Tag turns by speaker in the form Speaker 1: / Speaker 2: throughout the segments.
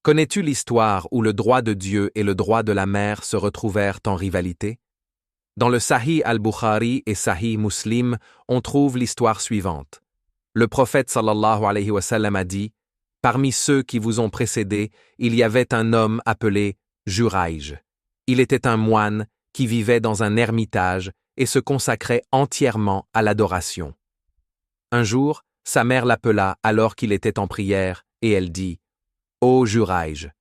Speaker 1: Connais-tu l'histoire où le droit de Dieu et le droit de la mère se retrouvèrent en rivalité? Dans le Sahih al-Bukhari et Sahih Muslim, on trouve l'histoire suivante. Le prophète sallallahu alayhi wa sallam a dit: Parmi ceux qui vous ont précédés, il y avait un homme appelé Jurayj. Il était un moine qui vivait dans un ermitage et se consacrait entièrement à l'adoration. Un jour, sa mère l'appela alors qu'il était en prière et elle dit: Ô Jurayj!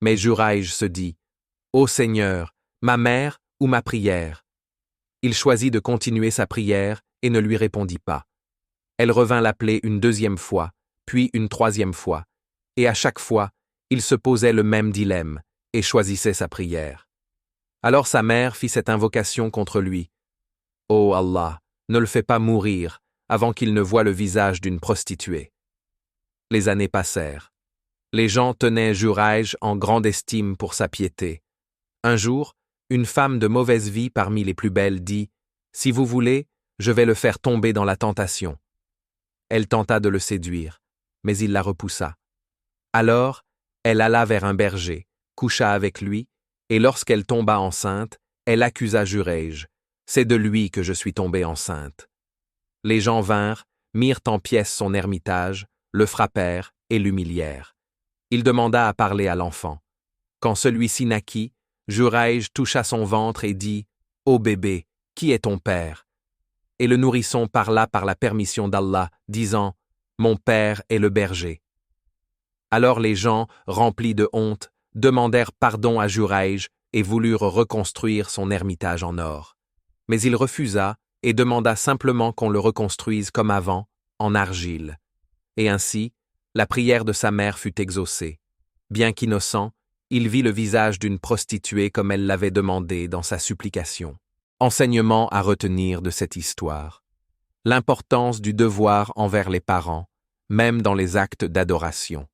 Speaker 1: Mais Jurayj se dit: Ô Seigneur, ma mère ou ma prière? Il choisit de continuer sa prière et ne lui répondit pas. Elle revint l'appeler une deuxième fois, puis une troisième fois, et à chaque fois, il se posait le même dilemme et choisissait sa prière. Alors sa mère fit cette invocation contre lui: Ô Allah, ne le fais pas mourir avant qu'il ne voie le visage d'une prostituée. Les années passèrent. Les gens tenaient Jurayj en grande estime pour sa piété. Un jour, une femme de mauvaise vie parmi les plus belles dit: Si vous voulez, je vais le faire tomber dans la tentation. Elle tenta de le séduire, mais il la repoussa. Alors, elle alla vers un berger, coucha avec lui, et lorsqu'elle tomba enceinte, elle accusa Jurayj: C'est de lui que je suis tombée enceinte. Les gens vinrent, mirent en pièces son ermitage, le frappèrent et l'humilièrent. Il demanda à parler à l'enfant. Quand celui-ci naquit, Jurayj toucha son ventre et dit: Ô bébé, qui est ton père? Et le nourrisson parla par la permission d'Allah, disant: Mon père est le berger. Alors les gens, remplis de honte, demandèrent pardon à Jurayj et voulurent reconstruire son ermitage en or. Mais il refusa et demanda simplement qu'on le reconstruise comme avant, en argile. Et ainsi, la prière de sa mère fut exaucée. Bien qu'innocent, il vit le visage d'une prostituée comme elle l'avait demandé dans sa supplication. Enseignement à retenir de cette histoire. L'importance du devoir envers les parents, même dans les actes d'adoration.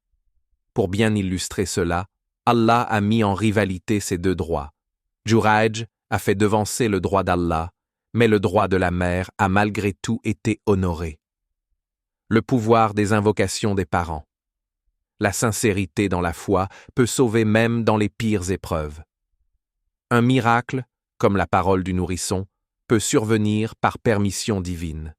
Speaker 1: Pour bien illustrer cela, Allah a mis en rivalité ces deux droits. Jurayj a fait devancer le droit d'Allah, mais le droit de la mère a malgré tout été honoré. Le pouvoir des invocations des parents. La sincérité dans la foi peut sauver même dans les pires épreuves. Un miracle, comme la parole du nourrisson, peut survenir par permission divine.